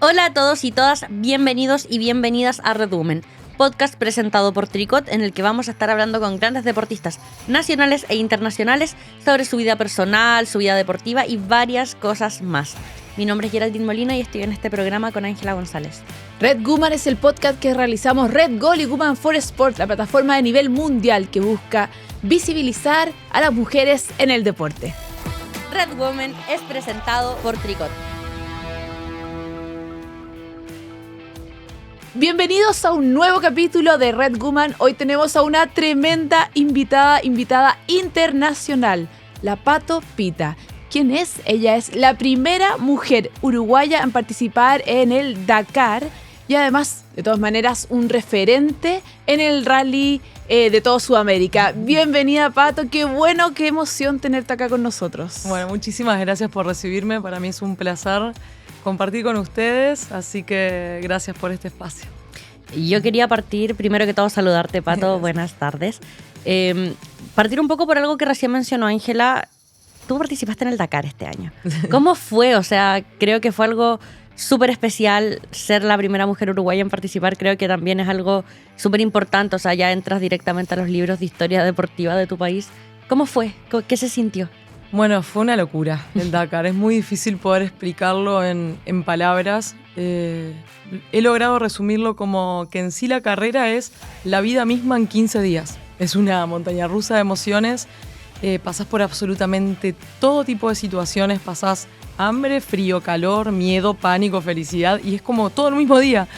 Hola a todos y todas, bienvenidos y bienvenidas a Red Women, podcast presentado por Tricot en el que vamos a estar hablando con grandes deportistas nacionales e internacionales sobre su vida personal, su vida deportiva y varias cosas más. Mi nombre es Geraldine Molina y estoy en este programa con Ángela González. Red Woman es el podcast que realizamos Red Goal y Woman for Sport, la plataforma de nivel mundial que busca visibilizar a las mujeres en el deporte. Red Women es presentado por Tricot. Bienvenidos a un nuevo capítulo de Red Woman. Hoy tenemos a una tremenda invitada internacional, la Pato Pita. ¿Quién es? Ella es la primera mujer uruguaya en participar en el Dakar y además, de todas maneras, un referente en el rally de toda Sudamérica. Bienvenida, Pato. Qué bueno, qué emoción tenerte acá con nosotros. Bueno, muchísimas gracias por recibirme. Para mí es un placer compartir con ustedes, así que gracias por este espacio. Yo quería partir, primero que todo, saludarte, Pato. Gracias. Buenas tardes. Partir un poco por algo que recién mencionó Ángela. Tú participaste en el Dakar este año. ¿Cómo fue? O sea, creo que fue algo súper especial ser la primera mujer uruguaya en participar. Creo que también es algo súper importante. O sea, ya entras directamente a los libros de historia deportiva de tu país. ¿Cómo fue? ¿Qué se sintió? Bueno, fue una locura el Dakar. Es muy difícil poder explicarlo en palabras. He logrado resumirlo como que en sí la carrera es la vida misma en 15 días. Es una montaña rusa de emociones. Pasás por absolutamente todo tipo de situaciones. Pasás hambre, frío, calor, miedo, pánico, felicidad. Y es como todo el mismo día.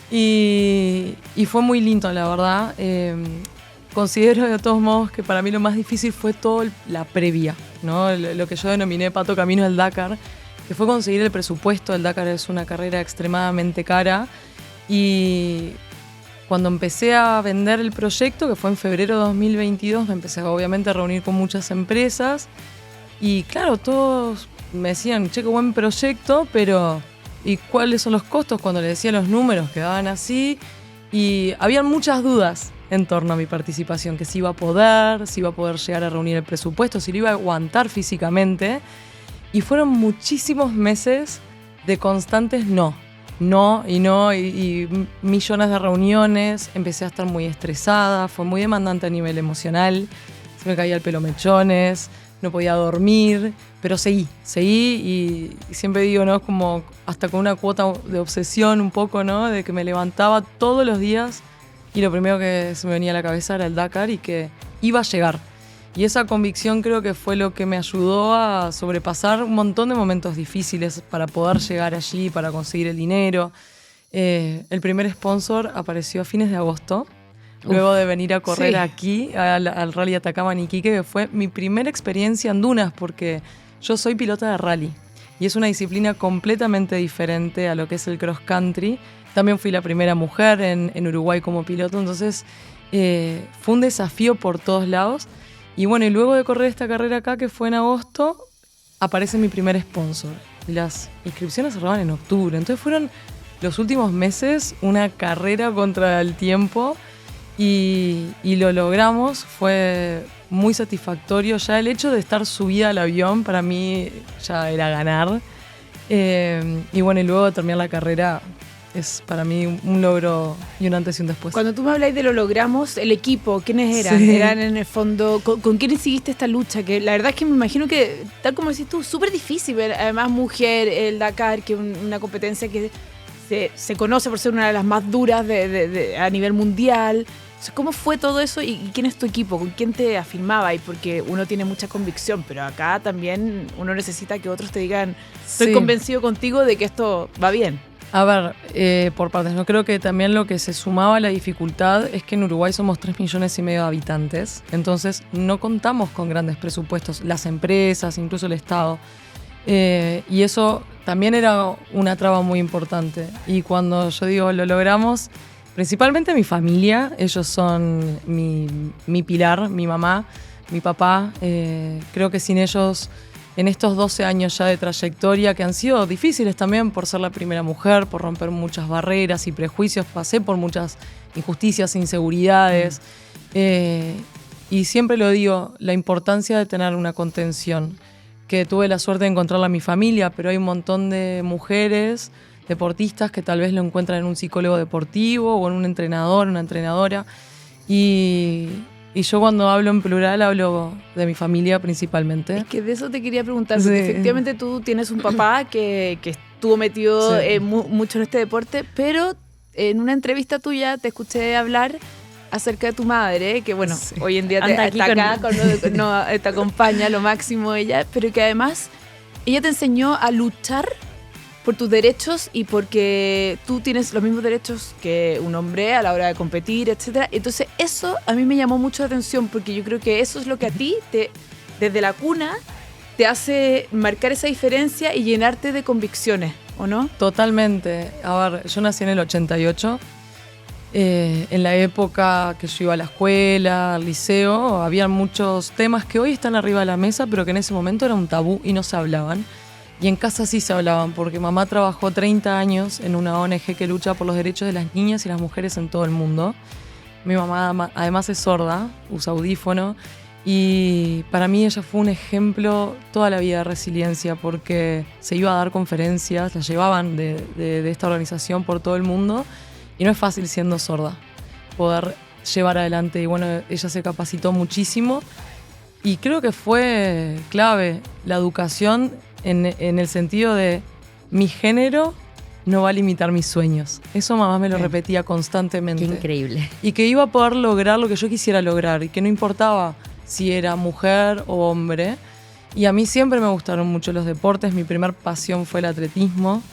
Y fue muy lindo, la verdad. Considero de todos modos que para mí lo más difícil fue toda la previa, ¿no? Lo que yo denominé Pato Camino del Dakar, que fue conseguir el presupuesto. El Dakar es una carrera extremadamente cara y cuando empecé a vender el proyecto, que fue en febrero de 2022, me empecé obviamente a reunir con muchas empresas y claro, todos me decían, che, qué buen proyecto, pero ¿y cuáles son los costos? Cuando le decía los números quedaban así y habían muchas dudas en torno a mi participación, que si iba a poder llegar a reunir el presupuesto, si lo iba a aguantar físicamente. Y fueron muchísimos meses de constantes y millones de reuniones. Empecé a estar muy estresada, fue muy demandante a nivel emocional, se me caía el pelo mechones, no podía dormir, pero seguí y siempre digo, ¿no? Como hasta con una cuota de obsesión un poco, ¿no? De que me levantaba todos los días y lo primero que se me venía a la cabeza era el Dakar y que iba a llegar. Y esa convicción creo que fue lo que me ayudó a sobrepasar un montón de momentos difíciles para poder llegar allí, para conseguir el dinero. El primer sponsor apareció a fines de agosto, luego de venir a correr aquí al Rally Atacama en Iquique, que fue mi primera experiencia en dunas, porque yo soy pilota de rally y es una disciplina completamente diferente a lo que es el cross country. También fui la primera mujer en Uruguay como piloto, entonces fue un desafío por todos lados. Y bueno, y luego de correr esta carrera acá, que fue en agosto, aparece mi primer sponsor. Las inscripciones cerraban en octubre, entonces fueron los últimos meses una carrera contra el tiempo y lo logramos. Fue muy satisfactorio. Ya el hecho de estar subida al avión para mí ya era ganar. Y bueno, y luego de terminar la carrera es para mí un logro y un antes y un después. Cuando tú me habláis de lo logramos, el equipo, ¿quiénes eran? Sí. Eran en el fondo, ¿con quiénes seguiste esta lucha? Que la verdad es que me imagino que, tal como decís tú, súper difícil ver, además mujer, el Dakar, que es una competencia que se conoce por ser una de las más duras a nivel mundial. ¿Cómo fue todo eso y quién es tu equipo? ¿Con quién te afirmaba? Y porque uno tiene mucha convicción, pero acá también uno necesita que otros te digan, estoy convencido contigo de que esto va bien. A ver, por partes, no creo que también lo que se sumaba a la dificultad es que en Uruguay somos 3,5 millones de habitantes, entonces no contamos con grandes presupuestos, las empresas, incluso el Estado, y eso también era una traba muy importante. Y cuando yo digo lo logramos, principalmente mi familia, ellos son mi pilar, mi mamá, mi papá, creo que sin ellos en estos 12 años ya de trayectoria, que han sido difíciles también por ser la primera mujer, por romper muchas barreras y prejuicios, pasé por muchas injusticias, inseguridades, y siempre lo digo, la importancia de tener una contención, que tuve la suerte de encontrarla en mi familia, pero hay un montón de mujeres deportistas que tal vez lo encuentran en un psicólogo deportivo o en un entrenador, una entrenadora. Y yo cuando hablo en plural hablo de mi familia principalmente. Es que de eso te quería preguntar, porque efectivamente tú tienes un papá que estuvo metido mucho en este deporte, pero en una entrevista tuya te escuché hablar acerca de tu madre, que bueno, hoy en día te acompaña lo máximo ella, pero que además ella te enseñó a luchar por tus derechos y porque tú tienes los mismos derechos que un hombre a la hora de competir, etcétera. Entonces eso a mí me llamó mucho la atención, porque yo creo que eso es lo que a ti, desde la cuna, te hace marcar esa diferencia y llenarte de convicciones, ¿o no? Totalmente. A ver, yo nací en el 88. En la época que yo iba a la escuela, al liceo, había muchos temas que hoy están arriba de la mesa, pero que en ese momento era un tabú y no se hablaban. Y en casa sí se hablaban, porque mamá trabajó 30 años en una ONG que lucha por los derechos de las niñas y las mujeres en todo el mundo. Mi mamá además es sorda, usa audífono, y para mí ella fue un ejemplo toda la vida de resiliencia, porque se iba a dar conferencias, la llevaban de esta organización por todo el mundo, y no es fácil siendo sorda poder llevar adelante. Y bueno, ella se capacitó muchísimo, y creo que fue clave la educación en el sentido de mi género no va a limitar mis sueños. Eso mamá me lo repetía constantemente. Qué increíble. Y que iba a poder lograr lo que yo quisiera lograr y que no importaba si era mujer o hombre. Y a mí siempre me gustaron mucho los deportes. Mi primer pasión fue el atletismo,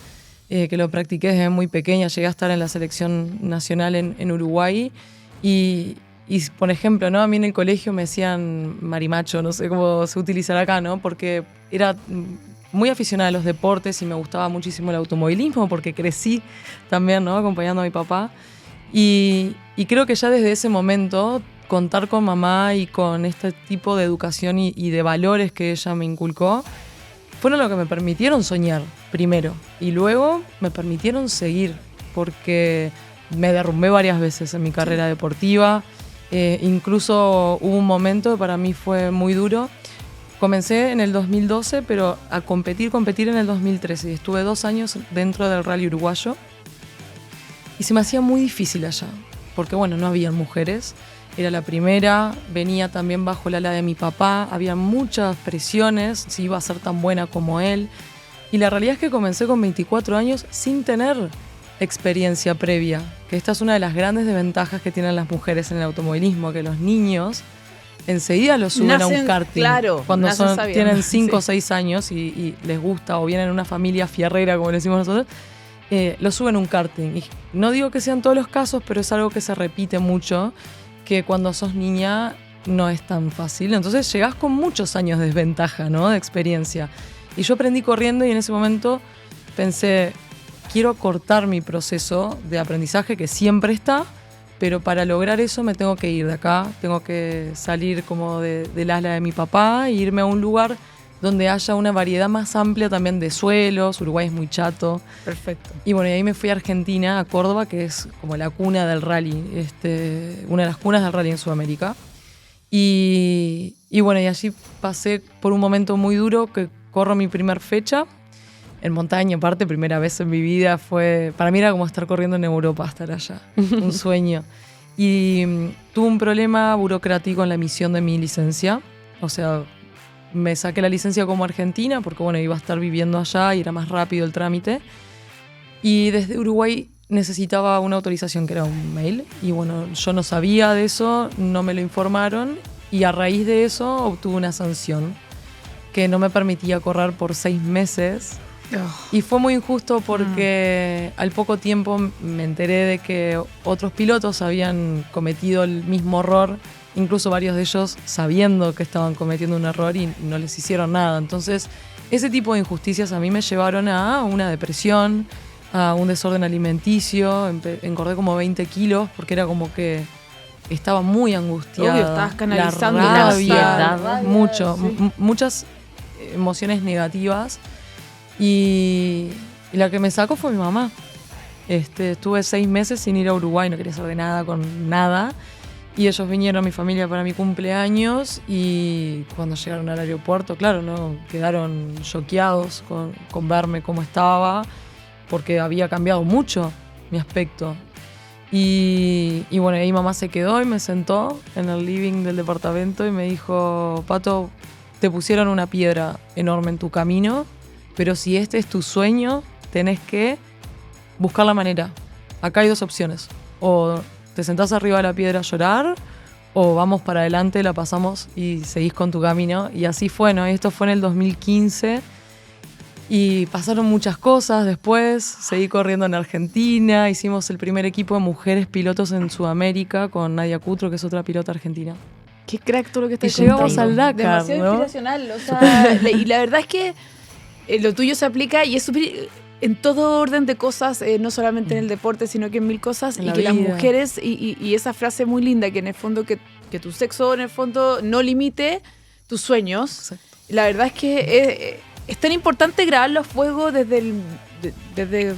que lo practiqué desde muy pequeña. Llegué a estar en la selección nacional en Uruguay. Y por ejemplo, ¿no? A mí en el colegio me decían marimacho, no sé cómo se utilizará acá, ¿no? Porque era muy aficionada a los deportes y me gustaba muchísimo el automovilismo, porque crecí también, ¿no? Acompañando a mi papá. Y creo que ya desde ese momento contar con mamá y con este tipo de educación y de valores que ella me inculcó fueron lo que me permitieron soñar primero, y luego me permitieron seguir, porque me derrumbé varias veces en mi carrera deportiva. Incluso hubo un momento que para mí fue muy duro. Comencé en el 2012, pero a competir en el 2013. Y estuve 2 años dentro del rally uruguayo. Y se me hacía muy difícil allá, porque bueno, no había mujeres. Era la primera, venía también bajo el ala de mi papá. Había muchas presiones, si iba a ser tan buena como él. Y la realidad es que comencé con 24 años sin tener experiencia previa. Que esta es una de las grandes desventajas que tienen las mujeres en el automovilismo, que los niños enseguida los suben a un karting. Claro, cuando tienen 5 o 6 años y les gusta, o vienen en una familia fierrera, como le decimos nosotros, los suben a un karting. Y no digo que sean todos los casos, pero es algo que se repite mucho, que cuando sos niña no es tan fácil. Entonces llegás con muchos años de desventaja, ¿no? De experiencia. Y yo aprendí corriendo, y en ese momento pensé, quiero acortar mi proceso de aprendizaje, que siempre está, pero para lograr eso me tengo que ir de acá, tengo que salir como del ala de mi papá e irme a un lugar donde haya una variedad más amplia también de suelos. Uruguay es muy chato. Perfecto. Y bueno, y ahí me fui a Argentina, a Córdoba, que es como la cuna del rally, una de las cunas del rally en Sudamérica. Y bueno, y allí pasé por un momento muy duro, que corro mi primer fecha en montaña, aparte, primera vez en mi vida. Para mí era como estar corriendo en Europa, estar allá, un sueño. Y tuve un problema burocrático en la emisión de mi licencia. O sea, me saqué la licencia como argentina porque bueno, iba a estar viviendo allá y era más rápido el trámite. Y desde Uruguay necesitaba una autorización, que era un mail. Y bueno, yo no sabía de eso, no me lo informaron. Y a raíz de eso obtuve una sanción que no me permitía correr por 6 meses. Y fue muy injusto, porque al poco tiempo me enteré de que otros pilotos habían cometido el mismo error, incluso varios de ellos sabiendo que estaban cometiendo un error, y no les hicieron nada. Entonces, ese tipo de injusticias a mí me llevaron a una depresión, a un desorden alimenticio. Engordé como 20 kilos porque era como que estaba muy angustiada. Obvio, estabas canalizando la rabia, mucho, sí. Muchas emociones negativas. Y la que me sacó fue mi mamá. Estuve 6 meses sin ir a Uruguay, no quería saber de nada con nada. Y ellos vinieron, mi familia, para mi cumpleaños, y cuando llegaron al aeropuerto, claro, ¿no? Quedaron choqueados con verme cómo estaba. porque había cambiado mucho mi aspecto. Y bueno, ahí mamá se quedó y me sentó en el living del departamento y me dijo, Pato, te pusieron una piedra enorme en tu camino, pero si este es tu sueño, tenés que buscar la manera. Acá hay 2 opciones. O te sentás arriba de la piedra a llorar, o vamos para adelante, la pasamos y seguís con tu camino. Y así fue, ¿no? Y esto fue en el 2015. Y pasaron muchas cosas después. Seguí corriendo en Argentina. Hicimos el primer equipo de mujeres pilotos en Sudamérica con Nadia Cutro, que es otra pilota argentina. Qué crack todo lo que Y estás llegamos contando. al Dakar, Demasiado ¿no? inspiracional. O sea, y la verdad es que lo tuyo se aplica y es súper en todo orden de cosas, no solamente en el deporte, sino que en mil cosas. En Y la que las vida. mujeres, y esa frase muy linda, que en el fondo que tu sexo en el fondo no limite tus sueños. Exacto. La verdad es que es tan importante grabarlo a fuego desde el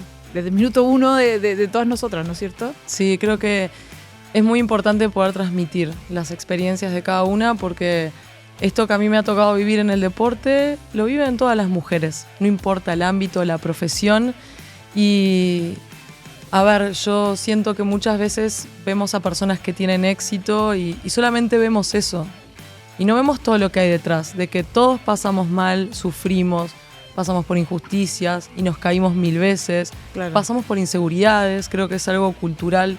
minuto 1 de todas nosotras, ¿no es cierto? Sí, creo que es muy importante poder transmitir las experiencias de cada una porque esto que a mí me ha tocado vivir en el deporte lo viven todas las mujeres, no importa el ámbito, la profesión. Y a ver, yo siento que muchas veces vemos a personas que tienen éxito y solamente vemos eso. Y no vemos todo lo que hay detrás, de que todos pasamos mal, sufrimos, pasamos por injusticias y nos caímos 1000 veces, Claro. pasamos por inseguridades, creo que es algo cultural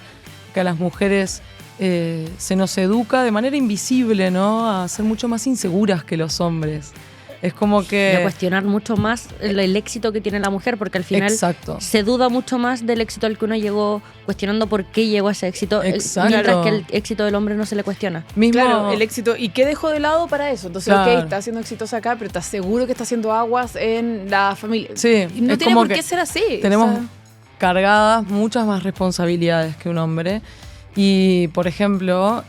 que a las mujeres se nos educa de manera invisible, ¿no? A ser mucho más inseguras que los hombres. Es como Y a que... cuestionar mucho más el éxito que tiene la mujer, porque al final Exacto. se duda mucho más del éxito al que uno llegó, cuestionando por qué llegó a ese éxito, Exacto. mientras que el éxito del hombre no se le cuestiona. Mismo, Claro, el éxito. ¿Y qué dejó de lado para eso? Entonces, Claro. ok, está siendo exitosa acá, pero estás seguro que está haciendo aguas en la familia. Sí, Y no es tiene como por que qué ser así. tenemos o sea, cargadas muchas más responsabilidades que un hombre. Y, por ejemplo,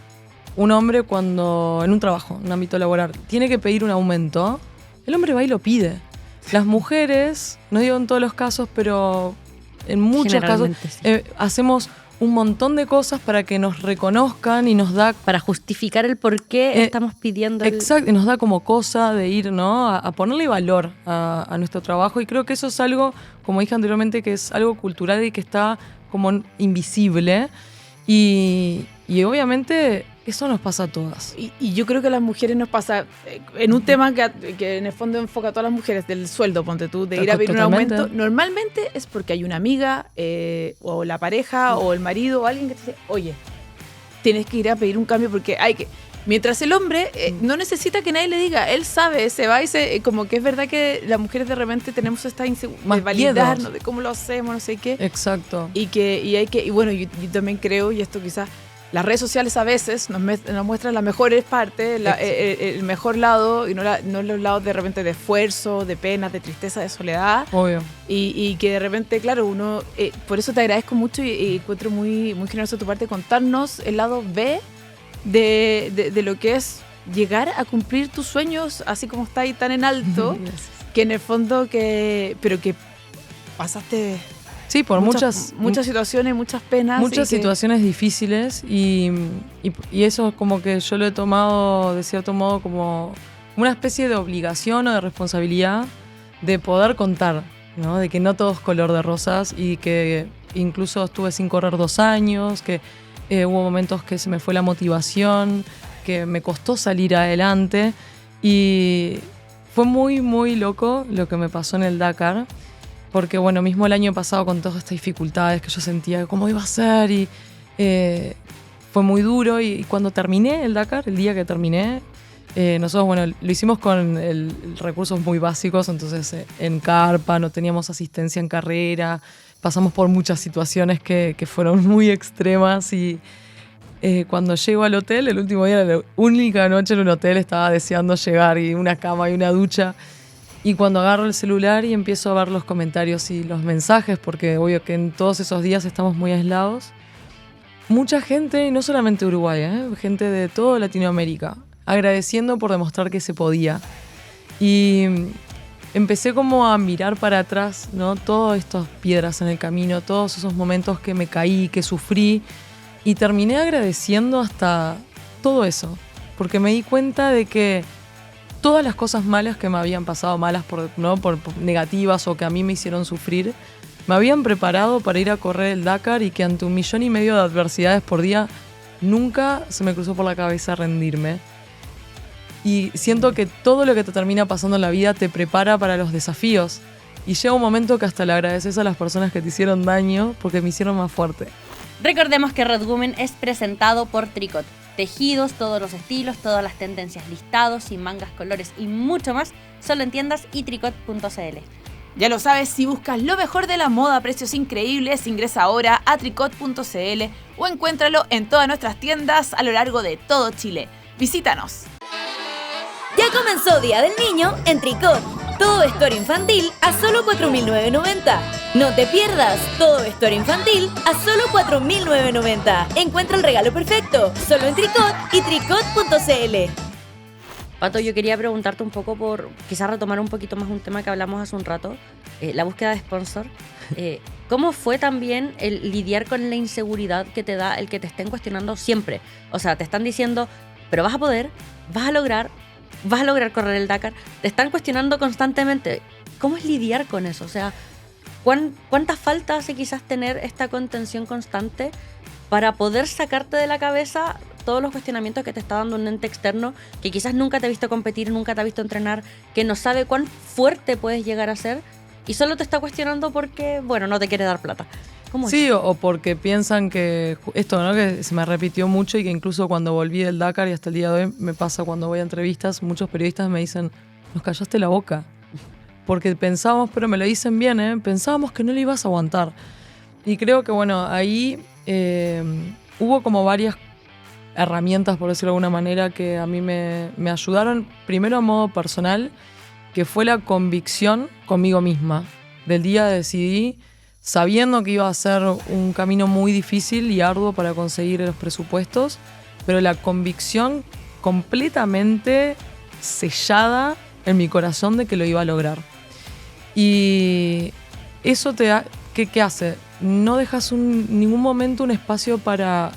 un hombre cuando en un trabajo, en un ámbito laboral, tiene que pedir un aumento, el hombre va y lo pide. Las mujeres, no digo en todos los casos, pero en muchos casos, Generalmente, sí. hacemos un montón de cosas para que nos reconozcan y nos da... Para justificar el por qué Eh, estamos pidiendo el... Exacto, y nos da como cosa de ir, ¿no? A ponerle valor a nuestro trabajo. Y creo que eso es algo, como dije anteriormente, que es algo cultural y que está como invisible. Y obviamente eso nos pasa a todas. y yo creo que a las mujeres nos pasa en un tema que en el fondo enfoca a todas las mujeres, del sueldo, ponte tú, de ir a pedir un Totalmente. aumento. Normalmente es porque hay una amiga o la pareja o el marido o alguien que te dice, oye, tienes que ir a pedir un cambio porque hay que... Mientras el hombre no necesita que nadie le diga, él sabe, se va y como que es verdad que las mujeres de repente tenemos esta inseguridad Más de validarnos, miedos. de cómo lo hacemos, no sé qué. Exacto. Y bueno, yo también creo, y esto quizás, las redes sociales a veces nos muestran las mejores partes, el mejor lado, y no los lados de repente de esfuerzo, de pena, de tristeza, de soledad. Obvio. Y que de repente, claro, uno, por eso te agradezco mucho y encuentro muy, muy generoso de tu parte contarnos el lado B de lo que es llegar a cumplir tus sueños así como está ahí tan en alto, que en el fondo pero que pasaste Sí, por muchas situaciones, muchas penas. muchas y que- situaciones difíciles y eso como que yo lo he tomado de cierto modo como una especie de obligación o de responsabilidad de poder contar, ¿no? De que no todo es color de rosas y que incluso estuve sin correr 2 años, que hubo momentos que se me fue la motivación, que me costó salir adelante y fue muy, muy loco lo que me pasó en el Dakar. Porque, bueno, mismo el año pasado con todas estas dificultades que yo sentía, cómo iba a ser, y fue muy duro. Y cuando terminé el Dakar, el día que terminé, nosotros, bueno, lo hicimos con recursos muy básicos, entonces en carpa, no teníamos asistencia en carrera, pasamos por muchas situaciones que fueron muy extremas y cuando llego al hotel, el último día, la única noche en un hotel, estaba deseando llegar y una cama y una ducha. Y cuando agarro el celular y empiezo a ver los comentarios y los mensajes, porque obvio que en todos esos días estamos muy aislados, mucha gente, y no solamente Uruguay, gente de toda Latinoamérica, agradeciendo por demostrar que se podía. Y empecé como a mirar para atrás, ¿no? Todas estas piedras en el camino, todos esos momentos que me caí, que sufrí, y terminé agradeciendo hasta todo eso, porque me di cuenta de que todas las cosas malas que me habían pasado, malas por negativas o que a mí me hicieron sufrir, me habían preparado para ir a correr el Dakar y que ante 1,5 millones de adversidades por día nunca se me cruzó por la cabeza rendirme. Y siento que todo lo que te termina pasando en la vida te prepara para los desafíos. Y llega un momento que hasta le agradeces a las personas que te hicieron daño porque me hicieron más fuerte. Recordemos que Red Women es presentado por Tricot. Tejidos, todos los estilos, todas las tendencias, listados y mangas, colores y mucho más, solo en tiendas y tricot.cl. Ya lo sabes, si buscas lo mejor de la moda a precios increíbles, ingresa ahora a tricot.cl o encuéntralo en todas nuestras tiendas a lo largo de todo Chile. Visítanos. Ya comenzó Día del Niño en Tricot. Todo vestuario infantil a solo 4.990. No te pierdas, todo vestuario infantil a solo 4.990. Encuentra el regalo perfecto, solo en Tricot y tricot.cl. Pato, yo quería preguntarte un poco por, quizás retomar un poquito más un tema que hablamos hace un rato, la búsqueda de sponsor. ¿Cómo fue también el lidiar con la inseguridad que te da el que te estén cuestionando siempre? O sea, te están diciendo, pero vas a poder, vas a lograr correr el Dakar. Te están cuestionando constantemente. ¿Cómo es lidiar con eso? O sea, ¿cuánta falta hace quizás tener esta contención constante para poder sacarte de la cabeza todos los cuestionamientos que te está dando un ente externo que quizás nunca te ha visto competir, nunca te ha visto entrenar, que no sabe cuán fuerte puedes llegar a ser y solo te está cuestionando porque, bueno, no te quiere dar plata? ¿Cómo Sí, es? o porque piensan que esto, ¿no? Que se me repitió mucho y que incluso cuando volví del Dakar y hasta el día de hoy me pasa cuando voy a entrevistas, muchos periodistas me dicen, nos callaste la boca. Porque pensábamos, pero me lo dicen bien, pensábamos que no le ibas a aguantar. Y creo que, bueno, ahí hubo como varias herramientas, por decirlo de alguna manera, que a mí me ayudaron, primero a modo personal, que fue la convicción conmigo misma. Del día decidí, sabiendo que iba a ser un camino muy difícil y arduo para conseguir los presupuestos, pero la convicción completamente sellada en mi corazón de que lo iba a lograr. Y eso te da, ¿qué hace? No dejas ningún momento un espacio para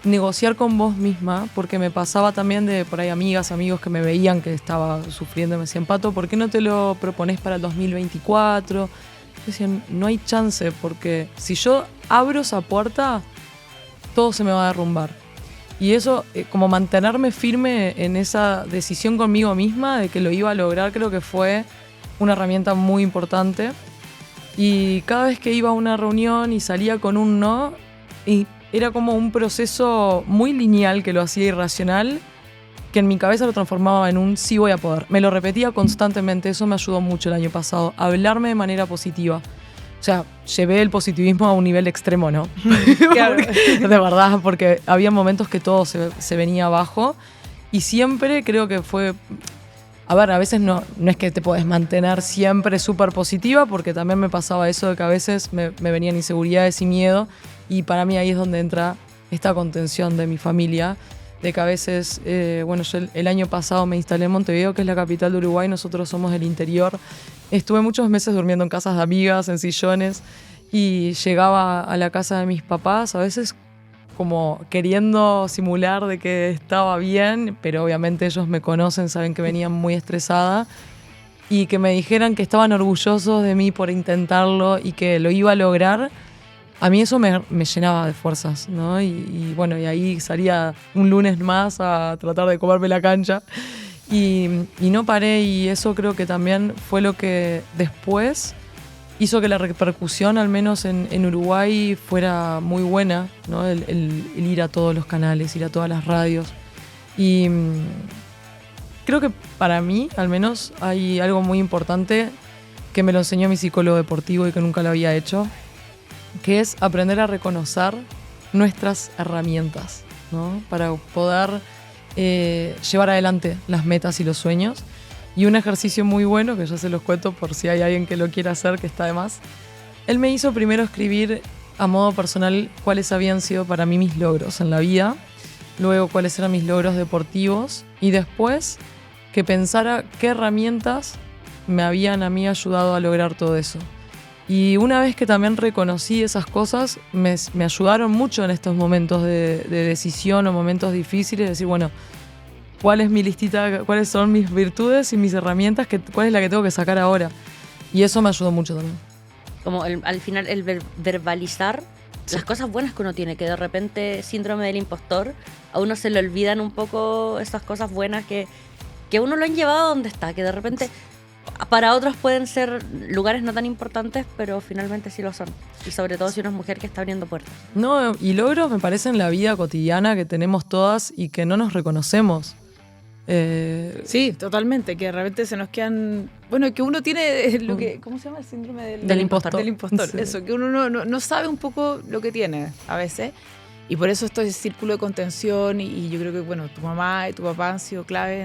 negociar con vos misma, porque me pasaba también de por ahí amigas, amigos que me veían que estaba sufriendo y me decían, Pato, ¿por qué no te lo propones para el 2024? Decían, no hay chance, porque si yo abro esa puerta, todo se me va a derrumbar. Y eso, como mantenerme firme en esa decisión conmigo misma de que lo iba a lograr, creo que fue una herramienta muy importante. Y cada vez que iba a una reunión y salía con un no, y era como un proceso muy lineal que lo hacía irracional, que en mi cabeza lo transformaba en un sí voy a poder. Me lo repetía constantemente, eso me ayudó mucho el año pasado, a hablarme de manera positiva. O sea, llevé el positivismo a un nivel extremo, ¿no? Claro. De verdad, porque había momentos que todo se venía abajo y siempre creo que fue... A ver, a veces no es que te podés mantener siempre súper positiva, porque también me pasaba eso de que a veces me venían inseguridades y miedo, y para mí ahí es donde entra esta contención de mi familia, de que a veces, bueno, yo el año pasado me instalé en Montevideo, que es la capital de Uruguay, nosotros somos del interior. Estuve muchos meses durmiendo en casas de amigas, en sillones, y llegaba a la casa de mis papás, a veces como queriendo simular de que estaba bien, pero obviamente ellos me conocen, saben que venía muy estresada, y que me dijeran que estaban orgullosos de mí por intentarlo y que lo iba a lograr. A mí eso me llenaba de fuerzas, ¿no? Y bueno, y ahí salía un lunes más a tratar de comerme la cancha. Y no paré, y eso creo que también fue lo que después hizo que la repercusión, al menos en Uruguay, fuera muy buena, ¿no? El ir a todos los canales, ir a todas las radios. Y creo que para mí, al menos, hay algo muy importante que me lo enseñó mi psicólogo deportivo y que nunca lo había hecho, que es aprender a reconocer nuestras herramientas, ¿no? Para poder llevar adelante las metas y los sueños. Y un ejercicio muy bueno, que ya se los cuento por si hay alguien que lo quiera hacer, que está de más. Él me hizo primero escribir a modo personal cuáles habían sido para mí mis logros en la vida, luego cuáles eran mis logros deportivos, y después que pensara qué herramientas me habían a mí ayudado a lograr todo eso. Y una vez que también reconocí esas cosas, me ayudaron mucho en estos momentos de decisión o momentos difíciles, decir, bueno, ¿cuál es mi listita? ¿Cuáles son mis virtudes y mis herramientas? ¿Cuál es la que tengo que sacar ahora? Y eso me ayudó mucho también. como al final el verbalizar las cosas buenas que uno tiene, que de repente síndrome del impostor, a uno se le olvidan un poco esas cosas buenas que uno lo han llevado a donde está, que de repente para otros pueden ser lugares no tan importantes, pero finalmente sí lo son. Y sobre todo si una es mujer que está abriendo puertas. No, y logros me parece en la vida cotidiana que tenemos todas y que no nos reconocemos. Sí, totalmente, que de repente se nos quedan... Bueno, que uno tiene lo que... ¿Cómo se llama? El síndrome del impostor. Del impostor, Sí. eso, que uno no sabe un poco lo que tiene a veces. Y por eso esto es círculo de contención y yo creo que, bueno, tu mamá y tu papá han sido clave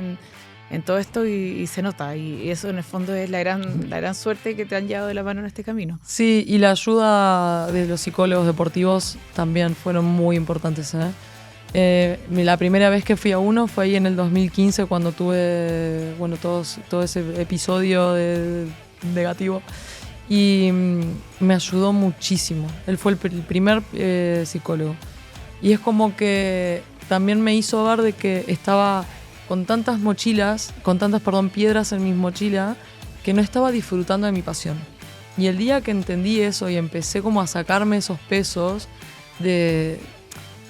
en todo esto y se nota. Y eso en el fondo es la gran suerte que te han llevado de la mano en este camino. Sí, y la ayuda de los psicólogos deportivos también fueron muy importantes, la primera vez que fui a uno fue ahí en el 2015 cuando tuve, bueno, todo ese episodio negativo y me ayudó muchísimo. Él fue el primer psicólogo y es como que también me hizo ver de que estaba con tantas piedras en mi mochila que no estaba disfrutando de mi pasión. Y el día que entendí eso y empecé como a sacarme esos pesos de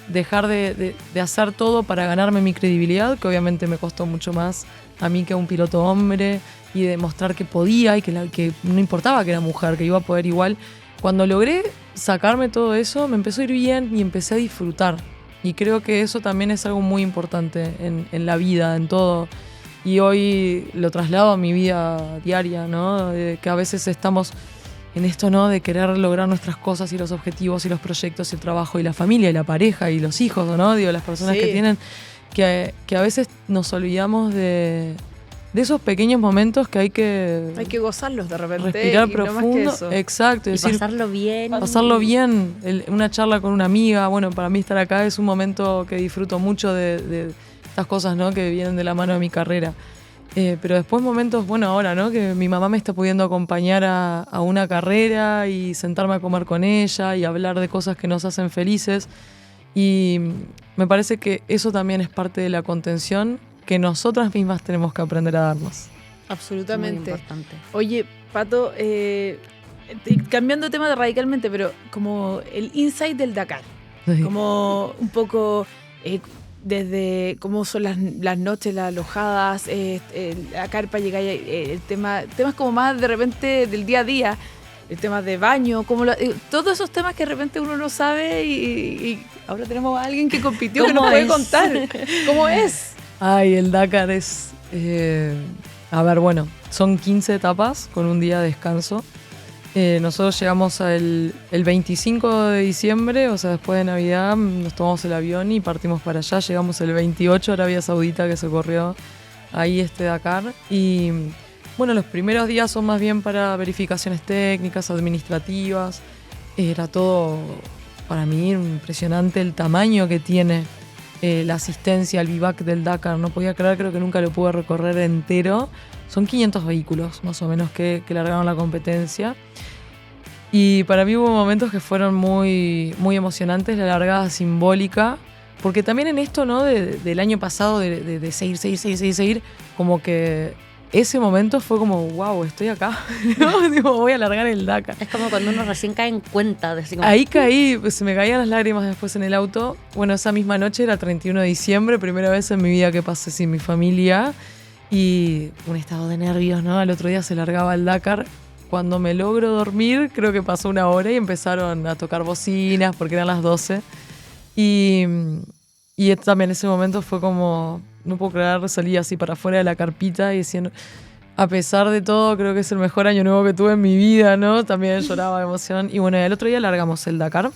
dejar de hacer todo para ganarme mi credibilidad, que obviamente me costó mucho más a mí que a un piloto hombre, y demostrar que podía y que no importaba que era mujer, que iba a poder igual. Cuando logré sacarme todo eso, me empezó a ir bien y empecé a disfrutar. Y creo que eso también es algo muy importante en la vida, en todo. Y hoy lo traslado a mi vida diaria, ¿no? Que a veces estamos en esto, ¿no? De querer lograr nuestras cosas y los objetivos y los proyectos y el trabajo y la familia y la pareja y los hijos, ¿no? Digo, las personas Sí. que tienen, que a veces nos olvidamos de esos pequeños momentos que hay que gozarlos de repente. respirar y no más que profundo. eso. Exacto. Y decir, pasarlo bien. pasarlo bien, una charla con una amiga. Bueno, para mí estar acá es un momento que disfruto mucho de estas cosas, ¿no? Que vienen de la mano de mi carrera. Pero después momentos, bueno, ahora, ¿no? Que mi mamá me está pudiendo acompañar a una carrera y sentarme a comer con ella y hablar de cosas que nos hacen felices. Y me parece que eso también es parte de la contención que nosotras mismas tenemos que aprender a darnos. Absolutamente. Muy importante. Oye, Pato, cambiando de tema radicalmente, pero como el insight del Dakar, Sí. como un poco desde cómo son las noches, las alojadas, la carpa, llegar, temas como más de repente del día a día, el tema de baño, todos esos temas que de repente uno no sabe y ahora tenemos a alguien que compitió que nos ¿Cómo puede es? contar cómo es. Ay, el Dakar es... a ver, bueno, son 15 etapas con un día de descanso. Nosotros llegamos el 25 de diciembre, o sea, después de Navidad, nos tomamos el avión y partimos para allá. Llegamos el 28 a Arabia Saudita, que se corrió ahí este Dakar. Y bueno, los primeros días son más bien para verificaciones técnicas, administrativas. Era todo, para mí, impresionante el tamaño que tiene la asistencia, el vivac del Dakar. No podía creer, creo que nunca lo pude recorrer entero. Son 500 vehículos, más o menos, que largaron la competencia. Y para mí hubo momentos que fueron muy, muy emocionantes, la largada simbólica, porque también en esto, ¿no? Del año pasado, de seguir, como que ese momento fue como, wow, estoy acá, ¿no? Digo, voy a largar el Dakar. Es como cuando uno recién cae en cuenta. De así como, Ahí caí, pues, se me caían las lágrimas después en el auto. Bueno, esa misma noche era 31 de diciembre, primera vez en mi vida que pasé sin mi familia. Y un estado de nervios, ¿no? Al otro día se largaba el Dakar. Cuando me logro dormir, creo que pasó una hora y empezaron a tocar bocinas porque eran las 12. Y también ese momento fue como, no puedo creer, salí así para afuera de la carpita y diciendo, a pesar de todo, creo que es el mejor año nuevo que tuve en mi vida, ¿no? También lloraba de emoción. Y bueno, el otro día largamos el Dakar.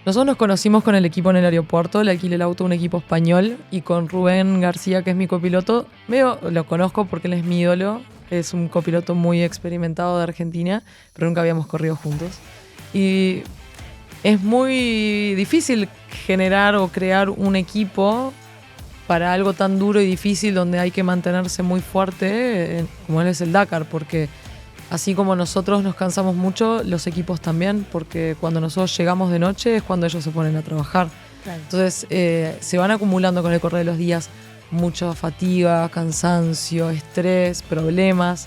Nosotros nos conocimos con el equipo en el aeropuerto, le alquilé el auto a un equipo español y con Rubén García, que es mi copiloto, lo conozco porque él es mi ídolo, es un copiloto muy experimentado de Argentina, pero nunca habíamos corrido juntos. Y es muy difícil generar o crear un equipo para algo tan duro y difícil donde hay que mantenerse muy fuerte, como él es el Dakar, porque así como nosotros nos cansamos mucho, los equipos también, porque cuando nosotros llegamos de noche es cuando ellos se ponen a trabajar. Claro. Entonces se van acumulando con el correr de los días mucha fatiga, cansancio, estrés, problemas.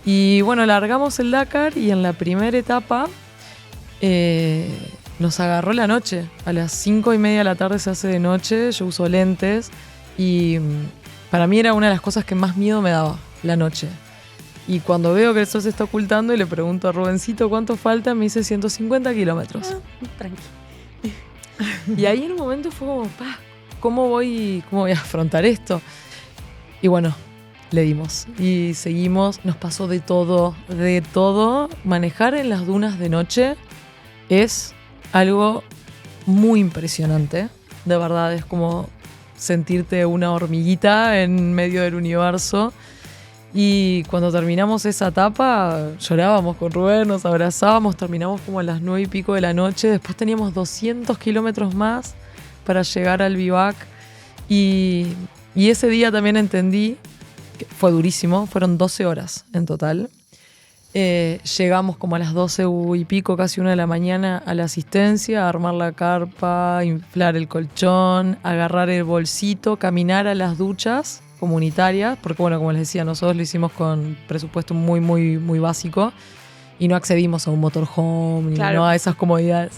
Y bueno, largamos el Dakar y en la primera etapa nos agarró la noche. A las 5:30 de la tarde se hace de noche, yo uso lentes y para mí era una de las cosas que más miedo me daba, la noche. Y cuando veo que el sol se está ocultando y le pregunto a Rubencito cuánto falta, me dice 150 kilómetros. Tranqui. Y ahí en un momento fue como, ¿cómo voy a afrontar esto? Y bueno, le dimos. Y seguimos, nos pasó de todo, de todo. Manejar en las dunas de noche es algo muy impresionante. De verdad, es como sentirte una hormiguita en medio del universo. Y cuando terminamos esa etapa, llorábamos con Rubén, nos abrazábamos, terminamos como a las 9:00 de la noche. Después teníamos 200 kilómetros más para llegar al bivac. Y ese día también entendí que fue durísimo, fueron 12 horas en total. Llegamos como a las 12:00, casi 1 de la mañana, a la asistencia, a armar la carpa, inflar el colchón, agarrar el bolsito, caminar a las duchas comunitarias, porque bueno, como les decía, nosotros lo hicimos con presupuesto muy, muy, muy básico y no accedimos a un motorhome, Claro. ni no a esas comodidades.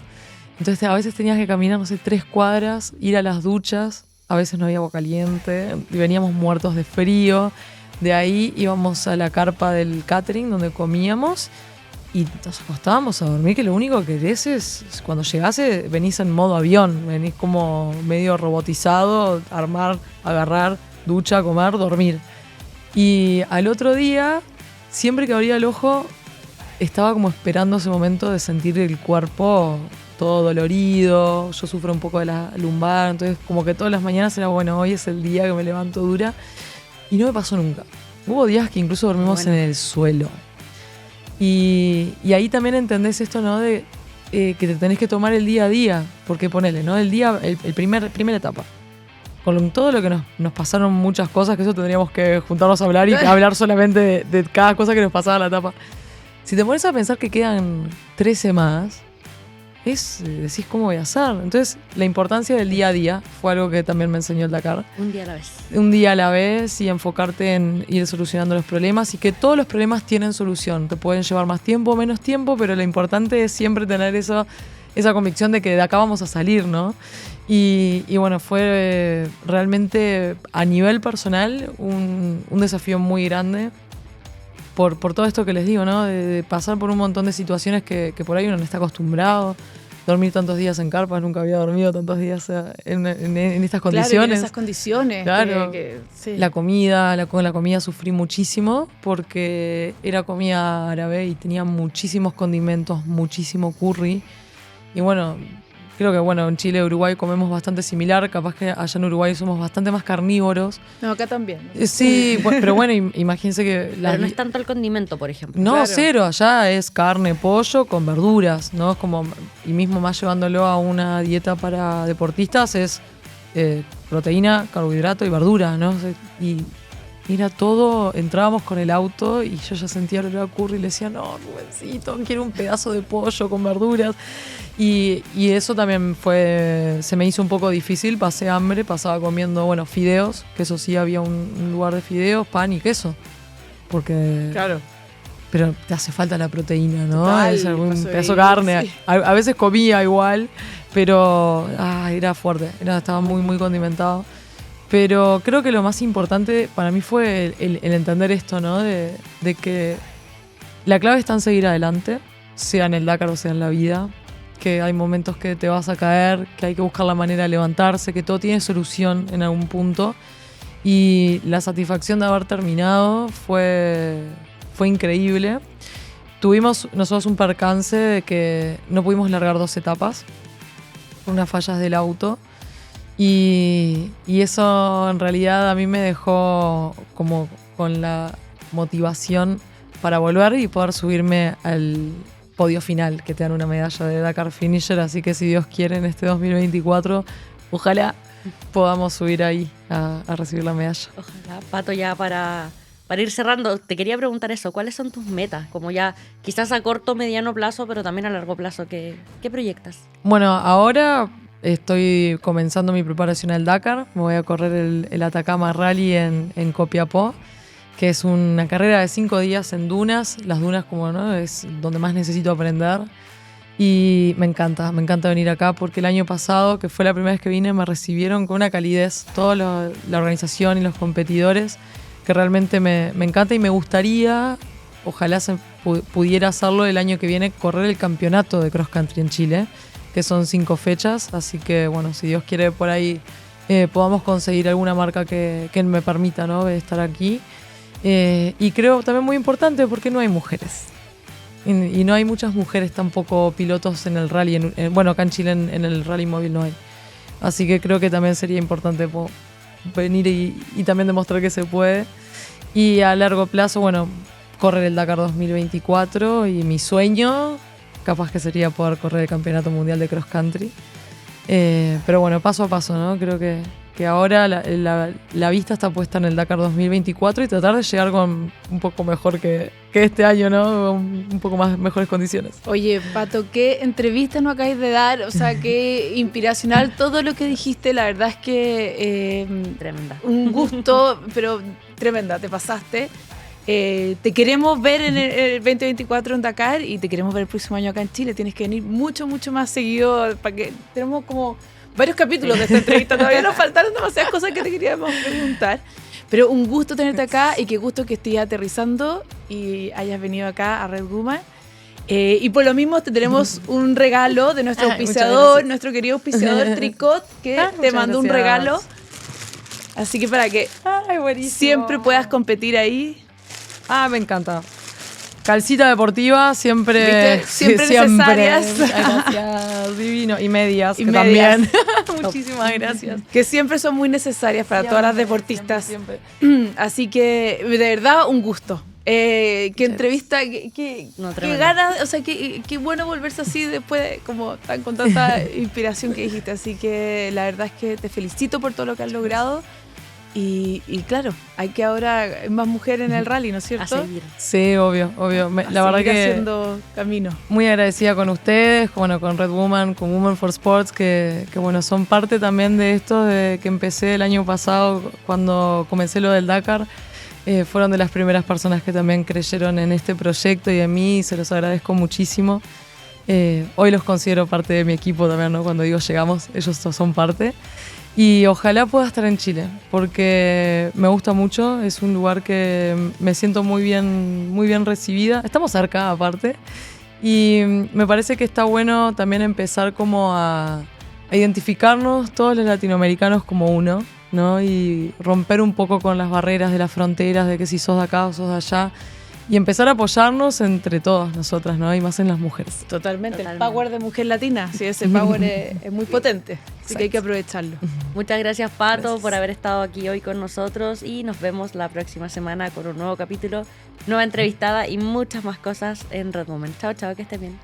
Entonces a veces tenías que caminar, no sé, 3 cuadras, ir a las duchas, a veces no había agua caliente y veníamos muertos de frío. De ahí íbamos a la carpa del catering donde comíamos y nos acostábamos a dormir, que lo único que querés es cuando llegase, venís en modo avión, venís como medio robotizado, armar, agarrar, ducha, comer, dormir. Y al otro día, siempre que abría el ojo, estaba como esperando ese momento de sentir el cuerpo todo dolorido. Yo sufro un poco de la lumbar, entonces como que todas las mañanas era, bueno, hoy es el día que me levanto dura. Y no me pasó nunca. Hubo días que incluso dormimos en el suelo. Y ahí también entendés esto, ¿no? De que te tenés que tomar el día a día. Porque ponele, ¿no? Primera etapa. Con todo lo que nos pasaron muchas cosas, que eso tendríamos que juntarnos a hablar y hablar solamente de cada cosa que nos pasaba en la etapa. Si te pones a pensar que quedan 13 más, decís cómo voy a hacer. Entonces, la importancia del día a día fue algo que también me enseñó el Dakar. Un día a la vez. Un día a la vez y enfocarte en ir solucionando los problemas y que todos los problemas tienen solución. Te pueden llevar más tiempo o menos tiempo, pero lo importante es siempre tener esa convicción de que de acá vamos a salir, ¿no? Y bueno, fue realmente a nivel personal un desafío muy grande por todo esto que les digo, ¿no? De pasar por un montón de situaciones que por ahí uno no está acostumbrado. Dormir tantos días en carpas, nunca había dormido tantos días en estas condiciones. Claro, en esas condiciones. Claro. Sí. La comida sufrí muchísimo porque era comida árabe y tenía muchísimos condimentos, muchísimo curry. Y bueno, creo que en Chile y Uruguay comemos bastante similar, capaz que allá en Uruguay somos bastante más carnívoros. No, acá también. ¿No? Sí, pero bueno, imagínense que... Pero no es tanto el condimento, por ejemplo. No, Claro. cero, allá es carne, pollo con verduras, ¿no? Es como, y mismo más llevándolo a una dieta para deportistas, es proteína, carbohidrato y verdura, ¿no? Y era todo, entrábamos con el auto y yo ya sentía el olor a curry y le decía, no, Rubencito, quiero un pedazo de pollo con verduras. Y eso también se me hizo un poco difícil, pasé hambre, pasaba comiendo, fideos, que eso sí, había un lugar de fideos, pan y queso. Porque... Claro. Pero te hace falta la proteína, ¿no? Total, Es algún paso de pedazo de ir, carne. sí. A veces comía igual, pero era fuerte, estaba muy, muy condimentado. Pero creo que lo más importante para mí fue el entender esto, ¿no? De que la clave está en seguir adelante, sea en el Dakar o sea en la vida, que hay momentos que te vas a caer, que hay que buscar la manera de levantarse, que todo tiene solución en algún punto. Y la satisfacción de haber terminado fue increíble. Tuvimos nosotros un percance de que no pudimos largar 2 etapas por unas fallas del auto. Y eso en realidad a mí me dejó como con la motivación para volver y poder subirme al podio final, que te dan una medalla de Dakar Finisher. Así que si Dios quiere, en este 2024, ojalá podamos subir ahí a recibir la medalla. Ojalá, Pato, ya para ir cerrando, te quería preguntar eso, ¿cuáles son tus metas? Como ya quizás a corto, mediano plazo, pero también a largo plazo, ¿qué proyectas? Bueno, ahora estoy comenzando mi preparación al Dakar. Me voy a correr el Atacama Rally en Copiapó. que es una carrera de 5 días en dunas. Las dunas, como no, es donde más necesito aprender. Y me encanta venir acá porque el año pasado, que fue la primera vez que vine, me recibieron con una calidez toda la organización y los competidores, que realmente me encanta y me gustaría, ojalá se pudiera hacerlo el año que viene, correr el campeonato de cross country en Chile, que son 5 fechas, así que bueno, si Dios quiere por ahí podamos conseguir alguna marca que me permita, ¿no?, estar aquí. Y creo también muy importante porque no hay mujeres. Y no hay muchas mujeres tampoco pilotos en el rally. Bueno, acá en Chile en el rally móvil no hay. Así que creo que también sería importante venir y también demostrar que se puede. Y a largo plazo, bueno, correr el Dakar 2024 y mi sueño, capaz que sería poder correr el Campeonato Mundial de Cross Country. Pero bueno, paso a paso, ¿no? Creo que ahora la vista está puesta en el Dakar 2024 y tratar de llegar con un poco mejor que este año, ¿no? Un poco más mejores condiciones. Oye, Pato, qué entrevista nos acabáis de dar, o sea, qué inspiracional todo lo que dijiste, la verdad es que Tremenda. un gusto, pero tremenda, te pasaste. Te queremos ver en el 2024 en Dakar y te queremos ver el próximo año acá en Chile. Tienes que venir mucho más seguido, para que tenemos como varios capítulos de esta entrevista. Todavía nos faltaron demasiadas cosas que te queríamos preguntar. Pero un gusto tenerte acá y qué gusto que estés aterrizando y hayas venido acá a Red Woman. Y por lo mismo te tenemos un regalo de nuestro auspiciador, nuestro querido auspiciador Tricot, que te mandó un regalo. Así que para que siempre puedas competir ahí. Me encanta. Calcita deportiva, siempre. ¿Viste? Siempre necesarias. Gracias, divino. Y medias, Y que medias. también. Muchísimas gracias. Que siempre son muy necesarias para todas las deportistas. Siempre. Así que, de verdad, un gusto. Qué entrevista, qué ganas, o sea, qué bueno volverse así después, como con tanta inspiración que dijiste. Así que la verdad es que te felicito por todo lo que has logrado. Y claro, hay que ahora más mujeres en el rally, ¿no es cierto? A seguir. Sí, obvio. La verdad que haciendo camino. muy agradecida con ustedes, bueno, con Red Woman, con Women for Sports, que bueno, son parte también de esto, de que empecé el año pasado cuando comencé lo del Dakar. Fueron de las primeras personas que también creyeron en este proyecto y en mí, y se los agradezco muchísimo. Hoy los considero parte de mi equipo también, ¿no? Cuando digo llegamos, ellos son parte. Y ojalá pueda estar en Chile, porque me gusta mucho, es un lugar que me siento muy bien recibida. Estamos cerca, aparte, y me parece que está bueno también empezar como a identificarnos todos los latinoamericanos como uno, ¿no? Y romper un poco con las barreras de las fronteras, de que si sos de acá o sos de allá, y empezar a apoyarnos entre todas nosotras, ¿no? Y más en las mujeres. Totalmente. El power de mujer latina, sí, ese power es muy potente, así que hay que aprovecharlo. Muchas gracias, Pato, por haber estado aquí hoy con nosotros y nos vemos la próxima semana con un nuevo capítulo, nueva entrevistada y muchas más cosas en Red Woman. Chao, que estén bien.